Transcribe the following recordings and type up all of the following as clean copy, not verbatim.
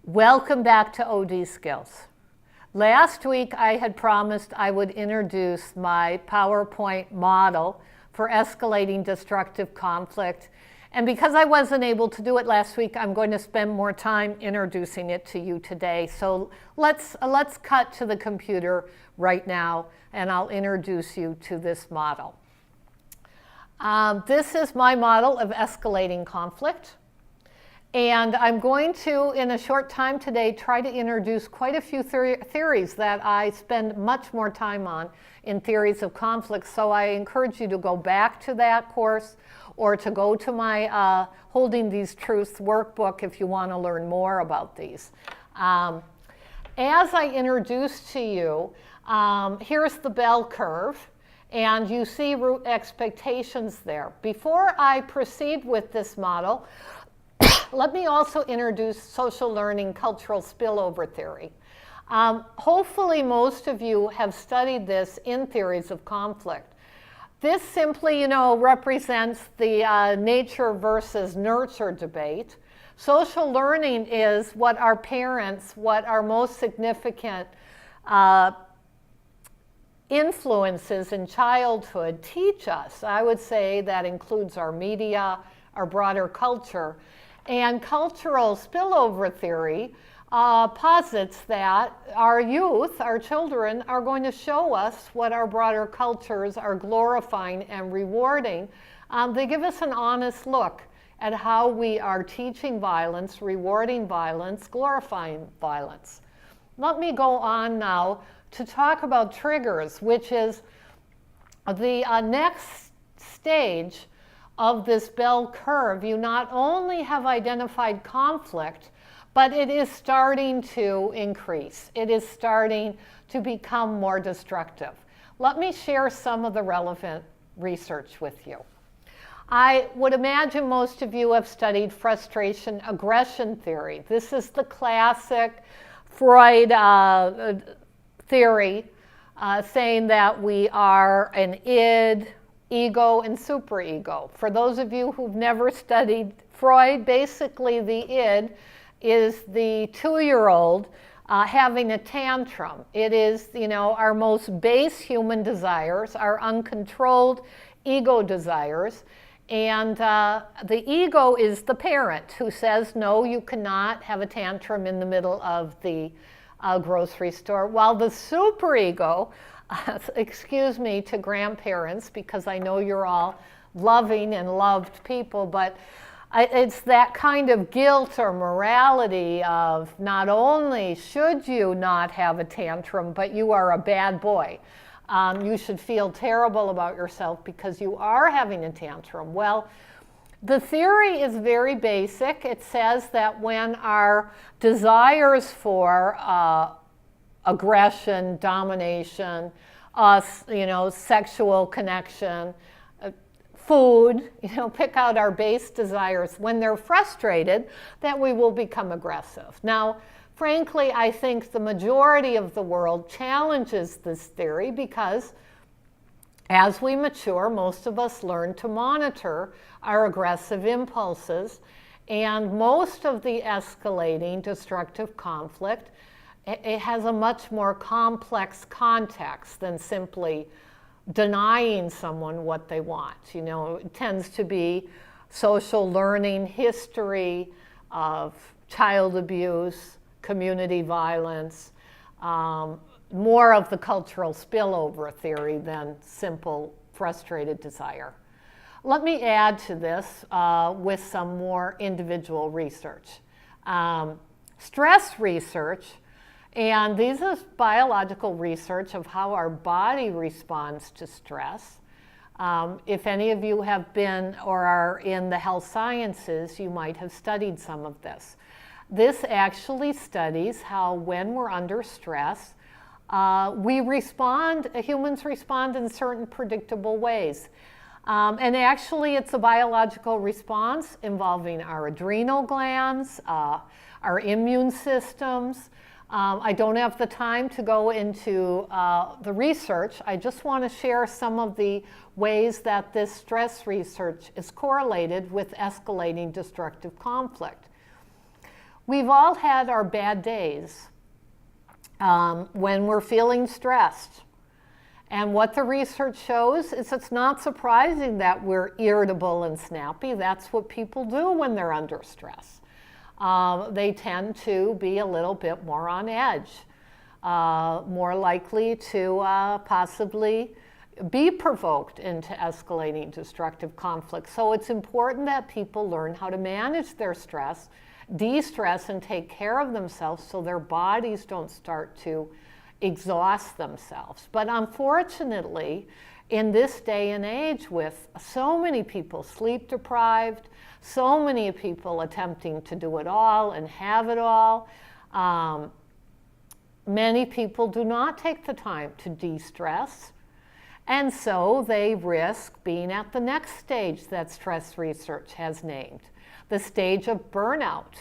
Welcome back to OD Skills. Last week I had promised I would introduce my PowerPoint model for escalating destructive conflict. And because I wasn't able to do it last week, I'm going to spend more time introducing it to you today. So let's cut to the computer right now and I'll introduce you to this model. This is my model of escalating conflict. And I'm going to, in a short time today, try to introduce quite a few theories that I spend much more time on in theories of conflict. So I encourage you to go back to that course or to go to my Holding These Truths workbook if you want to learn more about these. As I introduce to you, here's the bell curve. And you see root expectations there. Before I proceed with this model, let me also introduce social learning cultural spillover theory. Hopefully most of you have studied this in theories of conflict. This simply, represents the nature versus nurture debate. Social learning is what our parents, what our most significant influences in childhood teach us. I would say that includes our media, our broader culture. And cultural spillover theory posits that our youth, our children, are going to show us what our broader cultures are glorifying and rewarding. They give us an honest look at how we are teaching violence, rewarding violence, glorifying violence. Let me go on now to talk about triggers, which is the next stage of this bell curve. You not only have identified conflict, but it is starting to increase. It is starting to become more destructive. Let me share some of the relevant research with you. I would imagine most of you have studied frustration aggression theory. This is the classic Freud theory saying that we are an id, ego, and superego. For those of you who've never studied Freud, basically the id is the 2-year-old having a tantrum. It is, our most base human desires, our uncontrolled ego desires. And the ego is the parent who says, no, you cannot have a tantrum in the middle of the grocery store, while the superego, excuse me to grandparents because I know you're all loving and loved people, but it's that kind of guilt or morality of not only should you not have a tantrum, but you are a bad boy. You should feel terrible about yourself because you are having a tantrum. Well, the theory is very basic. It says that when our desires for aggression, domination, sexual connection, food, pick out our base desires, when they're frustrated, that we will become aggressive. Now, frankly, I think the majority of the world challenges this theory because as we mature, most of us learn to monitor our aggressive impulses, and most of the escalating destructive conflict, it has a much more complex context than simply denying someone what they want. It tends to be social learning, history of child abuse, community violence, more of the cultural spillover theory than simple frustrated desire. Let me add to this with some more individual research. Stress research, and this is biological research of how our body responds to stress. If any of you have been or are in the health sciences, you might have studied some of this. This actually studies how when we're under stress, humans respond in certain predictable ways. And actually it's a biological response involving our adrenal glands, our immune systems. I don't have the time to go into the research. I just want to share some of the ways that this stress research is correlated with escalating destructive conflict. We've all had our bad days when we're feeling stressed. And what the research shows is it's not surprising that we're irritable and snappy. That's what people do when they're under stress. They tend to be a little bit more on edge, more likely to possibly be provoked into escalating destructive conflict. So it's important that people learn how to manage their stress, de-stress, and take care of themselves so their bodies don't start to exhaust themselves. But unfortunately, in this day and age, with so many people sleep deprived, so many people attempting to do it all and have it all, many people do not take the time to de-stress. And so they risk being at the next stage that stress research has named, the stage of burnout.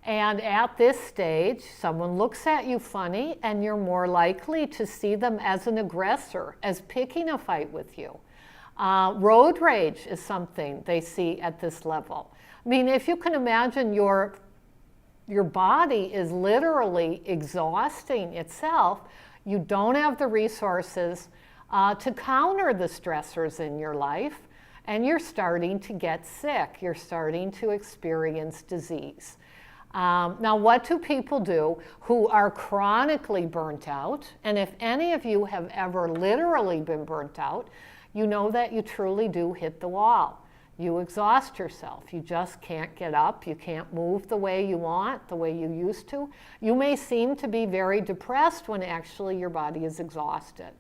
And at this stage, someone looks at you funny and you're more likely to see them as an aggressor, as picking a fight with you. Road rage is something they see at this level. I mean, if you can imagine your body is literally exhausting itself, you don't have the resources to counter the stressors in your life, and you're starting to get sick. You're starting to experience disease. Now, what do people do who are chronically burnt out? And if any of you have ever literally been burnt out, you know that you truly do hit the wall. You exhaust yourself. You just can't get up. You can't move the way you want, the way you used to. You may seem to be very depressed when actually your body is exhausted.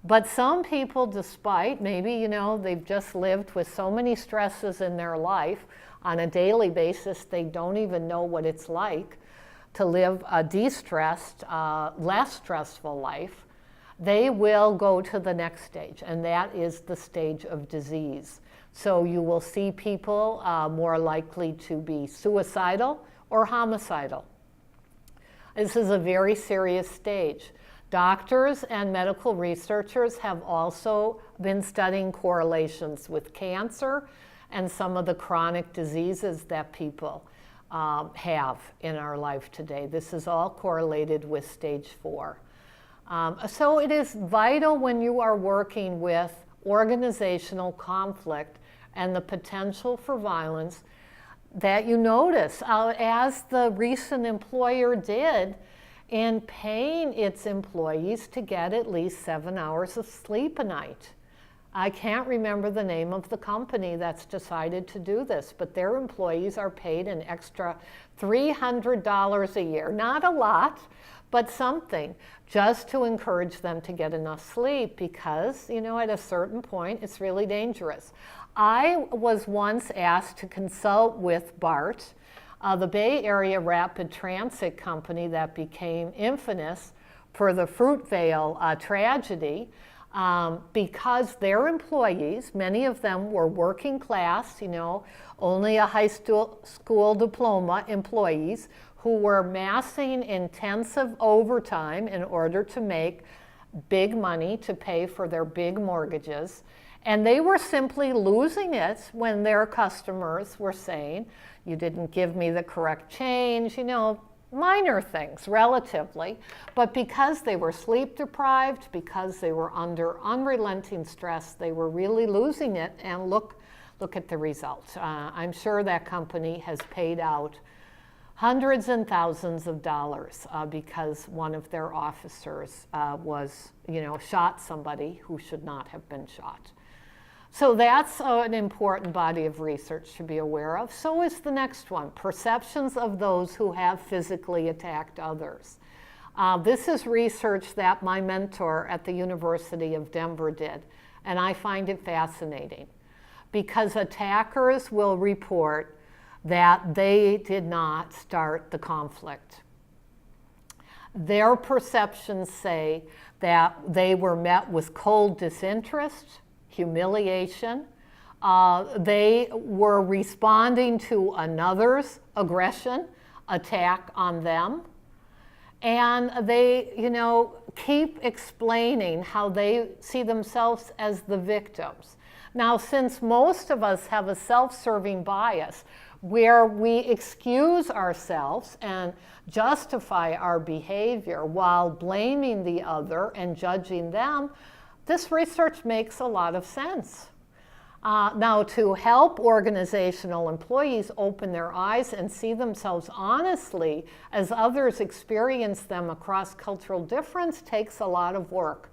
But some people, despite maybe, they've just lived with so many stresses in their life on a daily basis, they don't even know what it's like to live a de-stressed, less stressful life. They will go to the next stage, and that is the stage of disease. So you will see people more likely to be suicidal or homicidal. This is a very serious stage. Doctors and medical researchers have also been studying correlations with cancer and some of the chronic diseases that people have in our life today. This is all correlated with stage 4. So it is vital when you are working with organizational conflict and the potential for violence that you notice, as the recent employer did, in paying its employees to get at least 7 hours of sleep a night. I can't remember the name of the company that's decided to do this, but their employees are paid an extra $300 a year. Not a lot, but something, just to encourage them to get enough sleep because, at a certain point, it's really dangerous. I was once asked to consult with BART, the Bay Area Rapid Transit company that became infamous for the Fruitvale tragedy, because their employees, many of them were working class, only a high school diploma employees who were massing intensive overtime in order to make big money to pay for their big mortgages. And they were simply losing it when their customers were saying, you didn't give me the correct change, minor things relatively. But because they were sleep deprived, because they were under unrelenting stress, they were really losing it. And look at the results. I'm sure that company has paid out hundreds and thousands of dollars because one of their officers was, shot somebody who should not have been shot. So that's an important body of research to be aware of. So is the next one, perceptions of those who have physically attacked others. This is research that my mentor at the University of Denver did, and I find it fascinating because attackers will report that they did not start the conflict. Their perceptions say that they were met with cold disinterest, humiliation. They were responding to another's aggression, attack on them. And they, keep explaining how they see themselves as the victims. Now, since most of us have a self-serving bias, where we excuse ourselves and justify our behavior while blaming the other and judging them, this research makes a lot of sense. Now, to help organizational employees open their eyes and see themselves honestly as others experience them across cultural difference takes a lot of work,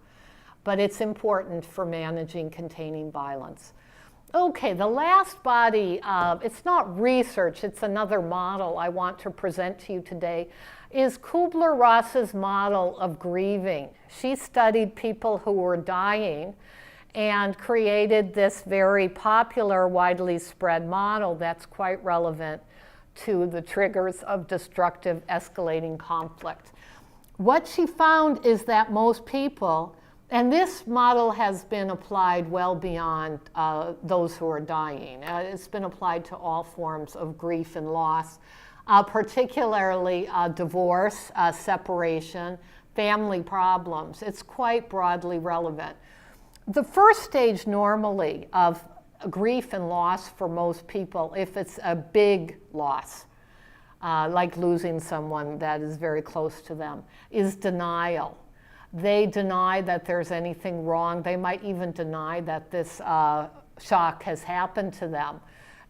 but it's important for managing containing violence. Okay, the last body, it's not research, it's another model I want to present to you today, is Kubler-Ross's model of grieving. She studied people who were dying and created this very popular, widely spread model that's quite relevant to the triggers of destructive escalating conflict. What she found is that most people, and this model has been applied well beyond those who are dying. It's been applied to all forms of grief and loss, particularly divorce, separation, family problems. It's quite broadly relevant. The first stage normally of grief and loss for most people, if it's a big loss, like losing someone that is very close to them, is denial. They deny that there's anything wrong. They might even deny that this shock has happened to them.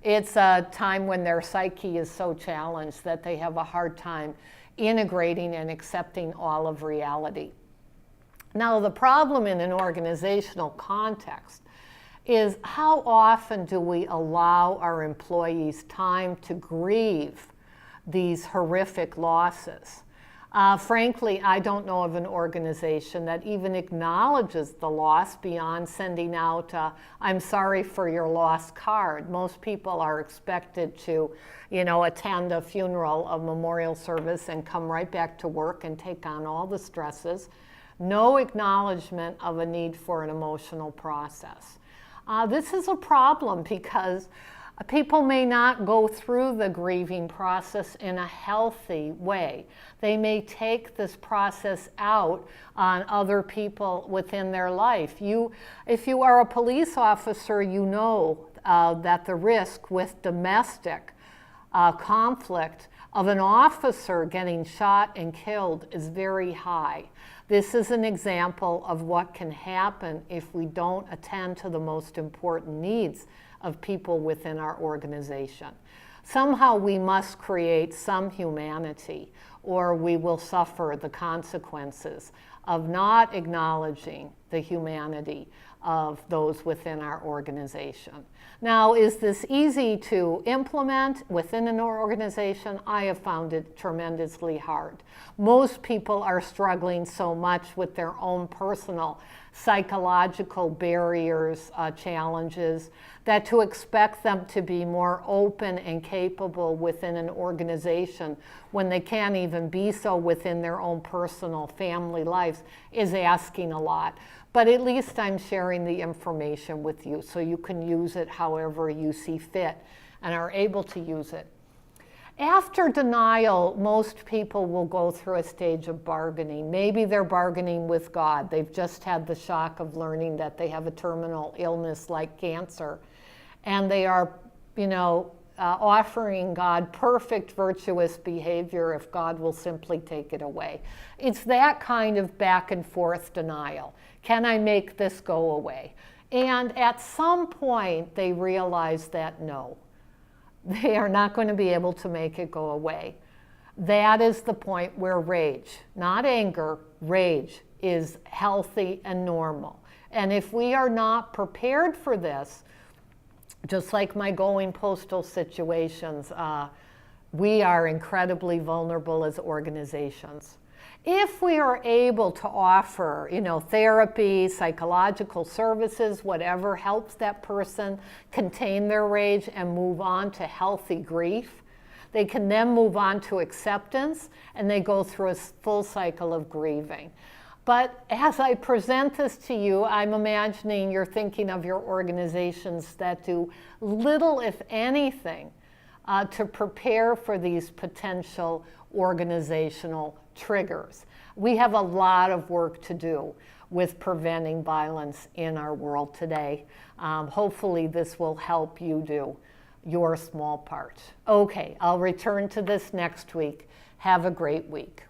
It's a time when their psyche is so challenged that they have a hard time integrating and accepting all of reality. Now, the problem in an organizational context is how often do we allow our employees time to grieve these horrific losses? Frankly, I don't know of an organization that even acknowledges the loss beyond sending out "I'm sorry for your loss" card. Most people are expected to, attend a funeral, a memorial service, and come right back to work and take on all the stresses. No acknowledgement of a need for an emotional process. This is a problem because people may not go through the grieving process in a healthy way. They may take this process out on other people within their life. If you are a police officer, you know that the risk with domestic conflict of an officer getting shot and killed is very high. This is an example of what can happen if we don't attend to the most important needs of people within our organization. Somehow we must create some humanity, or we will suffer the consequences of not acknowledging the humanity of those within our organization. Now, is this easy to implement within an organization? I have found it tremendously hard. Most people are struggling so much with their own personal psychological barriers, challenges, that to expect them to be more open and capable within an organization when they can't even be so within their own personal family lives is asking a lot. But at least I'm sharing the information with you so you can use it however you see fit and are able to use it. After denial, most people will go through a stage of bargaining. Maybe they're bargaining with God. They've just had the shock of learning that they have a terminal illness like cancer. And they are, offering God perfect virtuous behavior if God will simply take it away. It's that kind of back and forth denial. Can I make this go away? And at some point, they realize that no, they are not going to be able to make it go away. That is the point where rage, not anger, rage is healthy and normal. And if we are not prepared for this, just like my going postal situations, we are incredibly vulnerable as organizations. If we are able to offer, therapy, psychological services, whatever helps that person contain their rage and move on to healthy grief, they can then move on to acceptance, and they go through a full cycle of grieving. But as I present this to you, I'm imagining you're thinking of your organizations that do little, if anything, to prepare for these potential organizational triggers. We have a lot of work to do with preventing violence in our world today. Hopefully this will help you do your small part. Okay, I'll return to this next week. Have a great week.